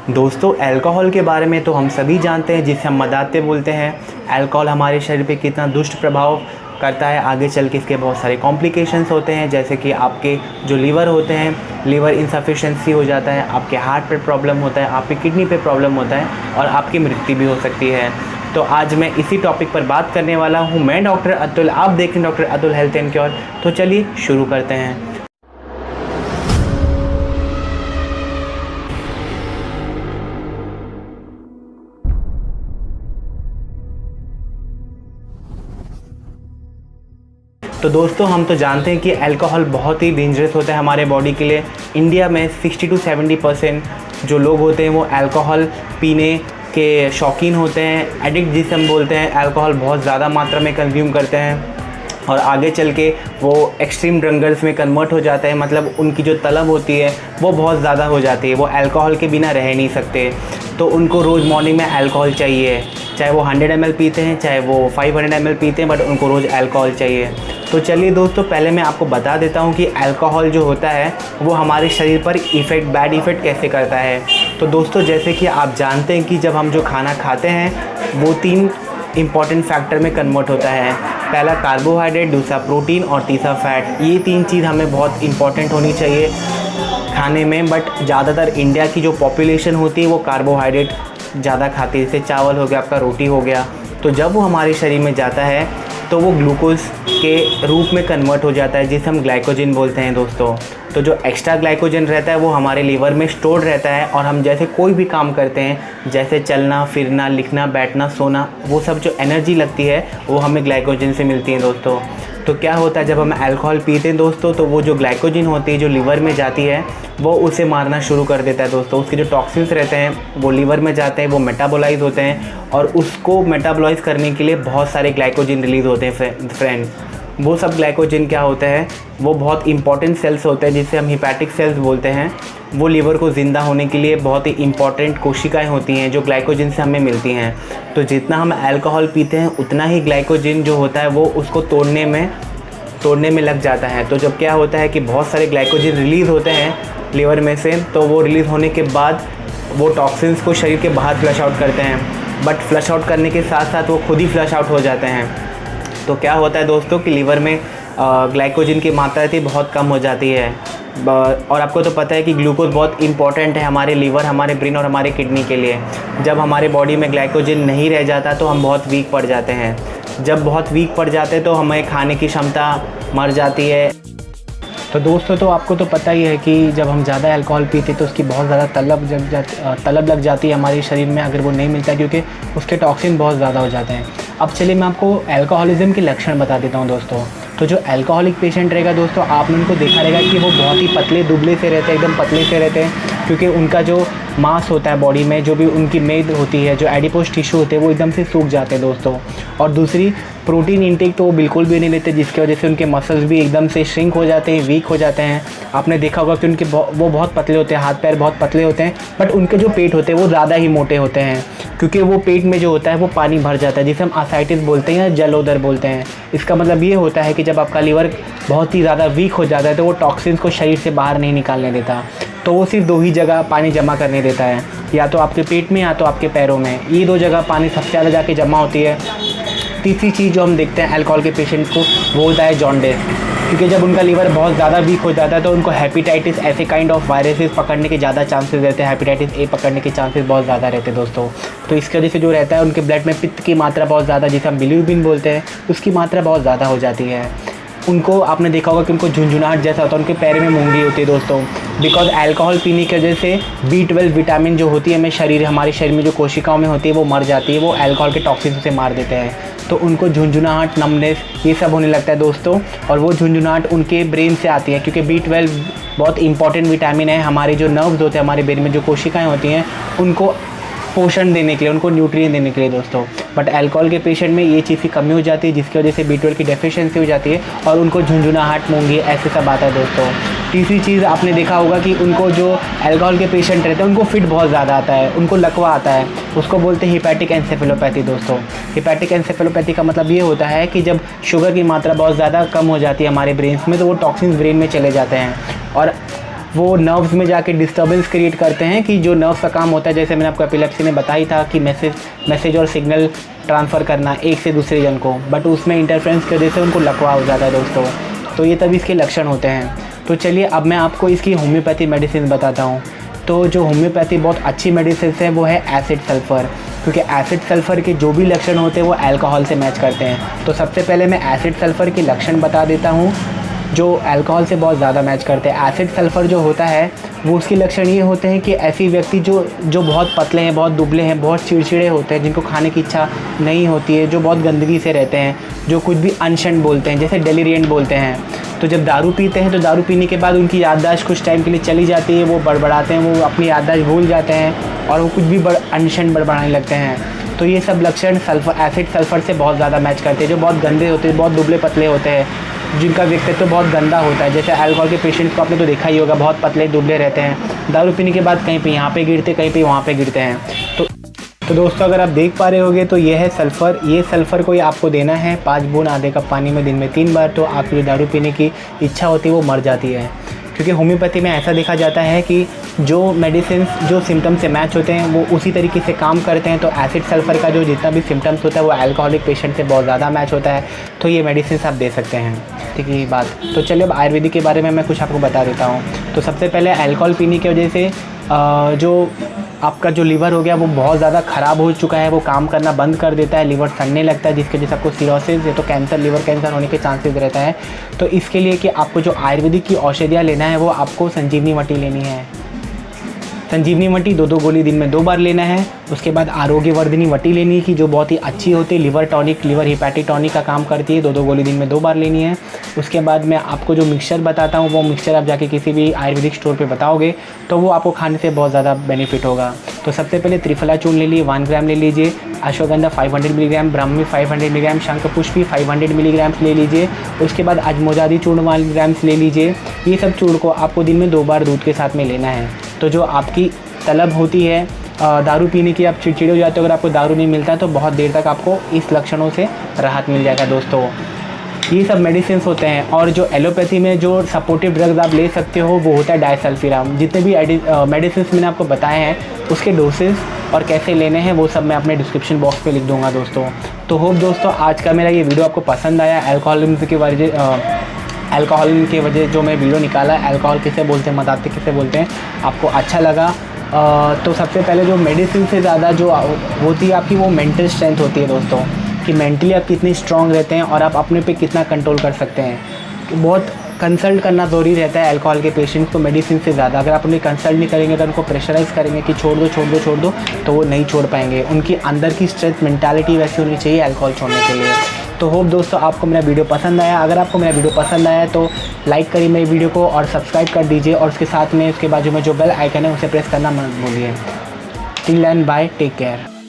दोस्तों अल्कोहल के बारे में तो हम सभी जानते हैं, जिसे हम मदाते बोलते हैं। अल्कोहल हमारे शरीर पे कितना दुष्ट प्रभाव करता है। आगे चल के इसके बहुत सारे कॉम्प्लिकेशंस होते हैं, जैसे कि आपके जो लीवर होते हैं, लीवर इनसफिशिएंसी हो जाता है, आपके हार्ट पे प्रॉब्लम होता है, आपकी किडनी पे प्रॉब्लम होता है और आपकी मृत्यु भी हो सकती है। तो आज मैं इसी टॉपिक पर बात करने वाला हूँ। मैं डॉक्टर अतुल, आप देख रहे हैं doctor Atul health and cure. तो चलिए शुरू करते हैं। तो दोस्तों हम तो जानते हैं कि अल्कोहल बहुत ही डेंजरस होता है हमारे बॉडी के लिए। इंडिया में 60 to 70% जो लोग होते हैं वो अल्कोहल पीने के शौकीन होते हैं। एडिक्ट जिसे हम बोलते हैं, अल्कोहल बहुत ज़्यादा मात्रा में कंज्यूम करते हैं और आगे चल के वो एक्सट्रीम ड्रंकर्स में कन्वर्ट हो जाते हैं। मतलब उनकी जो तलब होती है वो बहुत ज़्यादा हो जाती है, वो अल्कोहल के बिना रह नहीं सकते। तो उनको रोज़ मॉर्निंग में अल्कोहल चाहिए, चाहे वो 100 ml पीते हैं, चाहे वो 500 ml पीते हैं, बट उनको रोज़ अल्कोहल चाहिए। तो चलिए दोस्तों, पहले मैं आपको बता देता हूँ कि अल्कोहल जो होता है वो हमारे शरीर पर बैड इफ़ेक्ट कैसे करता है। तो दोस्तों जैसे कि आप जानते हैं कि जब हम जो खाना खाते हैं वो 3 इम्पॉर्टेंट फैक्टर में कन्वर्ट होता है। पहला कार्बोहाइड्रेट, दूसरा प्रोटीन और तीसरा फैट। ये 3 चीज़ हमें बहुत इंपॉर्टेंट होनी चाहिए खाने में। बट ज़्यादातर इंडिया की जो पॉपुलेशन होती है वो कार्बोहाइड्रेट ज़्यादा खाती है, जैसे चावल हो गया, आपका रोटी हो गया। तो जब वो हमारे शरीर में जाता है तो वो ग्लूकोज के रूप में कन्वर्ट हो जाता है, जिसे हम ग्लाइकोजन बोलते हैं दोस्तों। तो जो एक्स्ट्रा ग्लाइकोजन रहता है वो हमारे लीवर में स्टोर्ड रहता है और हम जैसे कोई भी काम करते हैं, जैसे चलना फिरना, लिखना, बैठना, सोना, वो सब जो एनर्जी लगती है वो हमें ग्लाइकोजन से मिलती है दोस्तों। तो क्या होता है, जब हम अल्कोहल पीते हैं दोस्तों, तो वो जो ग्लाइकोजन होती है जो लीवर में जाती है वो उसे मारना शुरू कर देता है दोस्तों। उसके जो टॉक्सिन्स रहते हैं वो लीवर में जाते हैं, वो मेटाबोलाइज होते हैं और उसको मेटाबोलाइज करने के लिए बहुत सारे ग्लाइकोजन रिलीज़ होते हैं फ्रेंड्स। वो सब ग्लाइकोजन क्या होता है, वो बहुत इंपॉर्टेंट सेल्स होते हैं जिसे हम हिपैटिक सेल्स बोलते हैं। वो लीवर को ज़िंदा होने के लिए बहुत ही इंपॉर्टेंट कोशिकाएं होती हैं जो ग्लाइकोजन से हमें मिलती हैं। तो जितना हम अल्कोहल पीते हैं उतना ही ग्लाइकोजन जो होता है वो उसको तोड़ने में लग जाता है। तो जब क्या होता है कि बहुत सारे ग्लाइकोजन रिलीज़ होते हैं लीवर में से, तो वो रिलीज़ होने के बाद वो टॉक्सिन्स को शरीर के बाहर फ्लश आउट करते हैं। बट फ्लश आउट करने के साथ साथ वो खुद ही फ्लश आउट हो जाते हैं। तो क्या होता है दोस्तों कि लीवर में ग्लाइकोजन की मात्रा थी बहुत कम हो जाती है। और आपको तो पता है कि ग्लूकोज बहुत इंपॉर्टेंट है हमारे लीवर, हमारे ब्रेन और हमारे किडनी के लिए। जब हमारे बॉडी में ग्लाइकोजन नहीं रह जाता तो हम बहुत वीक पड़ जाते हैं। जब बहुत वीक पड़ जाते हैं तो हमें खाने की क्षमता मर जाती है। तो दोस्तों तो आपको तो पता ही है कि जब हम ज़्यादा अल्कोहल पीते तो उसकी बहुत ज़्यादा तलब लग जाती है हमारे शरीर में, अगर वो नहीं मिलता, क्योंकि उसके टॉक्सिन बहुत ज़्यादा हो जाते हैं। अब चलिए मैं आपको अल्कोहलिज्म के लक्षण बता देता हूँ दोस्तों। तो जो अल्कोहलिक पेशेंट रहेगा दोस्तों, आपने उनको देखा रहेगा कि वो बहुत ही पतले दुबले से रहते हैं, एकदम पतले से रहते हैं, क्योंकि उनका जो मांस होता है बॉडी में, जो भी उनकी मेद होती है, जो एडिपोज टिश्यू होते हैं, वो एकदम से सूख जाते हैं दोस्तों। और दूसरी, प्रोटीन इंटेक तो वो बिल्कुल भी नहीं लेते, जिसकी वजह से उनके मसल्स भी एकदम से श्रिंक हो जाते हैं, वीक हो जाते हैं। आपने देखा होगा कि वो बहुत पतले होते हैं, हाथ पैर बहुत पतले होते हैं, बट उनके जो पेट होते हैं वो ज़्यादा ही मोटे होते हैं, क्योंकि वो पेट में जो होता है वो पानी भर जाता है, जिसे हम आसाइटिस बोलते हैं या जलोदर बोलते हैं। इसका मतलब ये होता है कि जब आपका लीवर बहुत ही ज़्यादा वीक हो जाता है तो वो टॉक्सिन्स को शरीर से बाहर नहीं निकालने देता। तो वो सिर्फ 2 ही जगह पानी जमा करने देता है, या तो आपके पेट में या तो आपके पैरों में। ये 2 जगह पानी सबसे ज़्यादा जाके जमा होती है। तीसरी चीज़ जो हम देखते हैं अल्कोहल के पेशेंट को, वो होता है जॉन्डिस, क्योंकि जब उनका लीवर बहुत ज़्यादा वीक हो जाता है तो उनको हेपेटाइटिस, ऐसे काइंड ऑफ वायरसेस पकड़ने के ज़्यादा चांसेस रहते हैं। हेपेटाइटिस ए पकड़ने के चांसेस बहुत ज़्यादा रहते हैं दोस्तों। तो इसकी वजह से जो रहता है उनके ब्लड में पित्त की मात्रा बहुत ज़्यादा, जिसे हम बिलीरुबिन बोलते हैं, उसकी मात्रा बहुत ज़्यादा हो जाती है। उनको आपने देखा होगा कि उनको झुंझुनाहट जैसा होता है, उनके पैर में मूंगी होती है दोस्तों, बिकॉज अल्कोहल पीने की वजह से B12 विटामिन जो होती है हमारे शरीर में जो कोशिकाओं में होती है वो मर जाती है, वो अल्कोहल के टॉक्सिन से मार देते हैं। तो उनको झुंझुनाहट, नमनेस, ये सब होने लगता है दोस्तों। और वो झुंझुनाहट उनके ब्रेन से आती है, क्योंकि B12 बहुत इंपॉर्टेंट विटामिन है हमारे जो नर्व्स होते हैं, हमारे ब्रेन में जो कोशिकाएँ होती हैं, उनको पोषण देने के लिए, उनको न्यूट्रिएंट देने के लिए दोस्तों। बट अल्कोहल के पेशेंट में ये चीज़ की कमी हो जाती है, जिसकी वजह से B12 की डेफिशिएंसी हो जाती है और उनको झुंझुनाहट, मूंगी, ऐसे सब आता है दोस्तों। तीसरी चीज़ आपने देखा होगा कि उनको जो अल्कोहल के पेशेंट रहते हैं उनको फिट बहुत ज़्यादा आता है, उनको लकवा आता है, उसको बोलते हैं हिपैटिक एन्सेफेलोपैथी दोस्तों। हिपैटिक एन्सेफेलोपैथी का मतलब ये होता है कि जब शुगर की मात्रा बहुत ज़्यादा कम हो जाती है हमारे ब्रेन में, तो वो टॉक्सिन्स ब्रेन में चले जाते हैं और वो नर्व्स में जाके डिस्टर्बेंस क्रिएट करते हैं कि जो नर्व्स का काम होता है, जैसे मैंने आपको एपिलेप्सी में बताई था कि मैसेज और सिग्नल ट्रांसफ़र करना एक से दूसरे जन को, बट उसमें इंटरफ्रेंस की वजह से उनको लकवा हो जाता है दोस्तों। तो ये तभी इसके लक्षण होते हैं। तो चलिए अब मैं आपको इसकी होम्योपैथी मेडिसिन बताता हूँ। तो जो होम्योपैथी बहुत अच्छी मेडिसिन है वो है एसिड सल्फ़र, क्योंकि एसिड सल्फ़र के जो भी लक्षण होते हैं वो अल्कोहल से मैच करते हैं। तो सबसे पहले मैं एसिड सल्फ़र के लक्षण बता देता हूँ जो अल्कोहल से बहुत ज़्यादा मैच करते हैं। एसिड सल्फ़र जो होता है वो उसके लक्षण ये होते हैं कि ऐसी व्यक्ति जो बहुत पतले हैं, बहुत दुबले हैं, बहुत चिड़चिड़े होते हैं, जिनको खाने की इच्छा नहीं होती है, जो बहुत गंदगी से रहते हैं, जो कुछ भी अनशन बोलते हैं, जैसे डेलिरिएंट बोलते हैं। तो जब दारू पीते हैं तो दारू पीने के बाद उनकी याददाश्त कुछ टाइम के लिए चली जाती है, वो बड़बड़ाते हैं, वो अपनी याददाश्त भूल जाते हैं और वो कुछ भी अनशन बड़बड़ाने लगते हैं। तो ये सब लक्षण एसिड सल्फ़र से बहुत ज़्यादा मैच करते हैं। जो बहुत गंदे होते हैं, बहुत दुबले पतले होते हैं, जिनका व्यक्तित्व बहुत गंदा होता है, जैसे अल्कोहल के पेशेंट को आपने तो देखा ही होगा, बहुत पतले दुबले रहते हैं, दारू पीने के बाद कहीं पे यहाँ पे गिरते, कहीं पे वहाँ पे गिरते हैं। तो दोस्तों अगर आप देख पा रहे होगे तो ये है सल्फ़र। ये सल्फ़र को आपको देना है 5 बूंद आधे कप पानी में दिन में 3 बार। तो आपकी जो दारू पीने की इच्छा होती है वो मर जाती है, क्योंकि होम्योपैथी में ऐसा देखा जाता है कि जो मेडिसिन जो सिम्टम से मैच होते हैं वो उसी तरीके से काम करते हैं। तो एसिड सल्फ़र का जो जितना भी सिम्टम्स होता है वो अल्कोहलिक पेशेंट से बहुत ज़्यादा मैच होता है। तो ये मेडिसिन आप दे सकते हैं, ठीक है बात। तो चलिए अब आयुर्वेदिक के बारे में मैं कुछ आपको बता देता हूँ। तो सबसे पहले अल्कोहल पीने की वजह से जो आपका जो लीवर हो गया वो बहुत ज़्यादा ख़राब हो चुका है, वो काम करना बंद कर देता है, लीवर सड़ने लगता है, जिसके वजह से आपको सिरोसिस या तो कैंसर, लीवर कैंसर होने के चांसेस रहता है। तो इसके लिए कि आपको जो आयुर्वेदिक की औषधियाँ लेना है वो आपको संजीवनी मट्टी लेनी है। संजीवनी मट्टी 2 गोली दिन में 2 बार लेना है। उसके बाद आरोग्यवर्धिनी मट्टी लेनी है कि जो बहुत ही अच्छी होती है, liver tonic, liver hepatic tonic का काम करती है, 2 गोली दिन में 2 बार लेनी है। उसके बाद मैं आपको जो मिक्सचर बताता हूँ वो मिक्सचर आप जाके किसी भी आयुर्वेदिक स्टोर पे बताओगे तो वो आपको खाने से बहुत ज़्यादा बेनिफिट होगा। तो सबसे पहले त्रिफला चूर्ण ले लीजिए 1 ग्राम ले लीजिए, ashwagandha 500 milligram, Brahmi 500 milligram, Shankhpushpi 500 milligram ले लीजिए। उसके बाद अजमोजादी चूर्ण 1 ग्राम ले लीजिए। ये सब चूर्ण को आपको दिन में 2 बार दूध के साथ में लेना है। तो जो आपकी तलब होती है दारू पीने की, आप चिड़चिड़े हो जाते हो, अगर आपको दारू नहीं मिलता है तो बहुत देर तक आपको इस लक्षणों से राहत मिल जाएगा दोस्तों। ये सब मेडिसिन होते हैं। और जो एलोपैथी में जो सपोर्टिव ड्रग्स आप ले सकते हो वो होता है डायसल्फिराम। जितने भी मेडिसिन मैंने आपको बताए हैं उसके डोसेस और कैसे लेने हैं वो सब मैं अपने डिस्क्रिप्शन बॉक्स में लिख दूंगा दोस्तों। तो होप दोस्तों आज का मेरा ये वीडियो आपको पसंद आया। अल्कोहल की वजह जो मैं वीडियो निकाला, अल्कोहल किसे बोलते हैं, मदाते किसे बोलते हैं, आपको अच्छा लगा। तो सबसे पहले जो मेडिसिन से ज़्यादा जो होती है आपकी वो मेंटल स्ट्रेंथ होती है दोस्तों, कि मेंटली आप कितनी स्ट्रांग रहते हैं और आप अपने पे कितना कंट्रोल कर सकते हैं। बहुत कंसल्ट करना ज़रूरी रहता है अल्कोहल के पेशेंट्स को मेडिसिन से ज़्यादा। अगर आप उन्हें कंसल्ट नहीं करेंगे, अगर उनको प्रेशराइज़ करेंगे कि छोड़ दो तो वो नहीं छोड़ पाएंगे। उनकी अंदर की स्ट्रेंथ, मेंटालिटी वैसी होनी चाहिए अल्कोहल छोड़ने के लिए। तो होप दोस्तों आपको मेरा वीडियो पसंद आया। अगर आपको मेरा वीडियो पसंद आया तो लाइक करिए मेरी वीडियो को और सब्सक्राइब कर दीजिए, और उसके साथ में उसके बाजू में जो बेल आइकन है उसे प्रेस करना मत भूलिए। Till then bye, take care.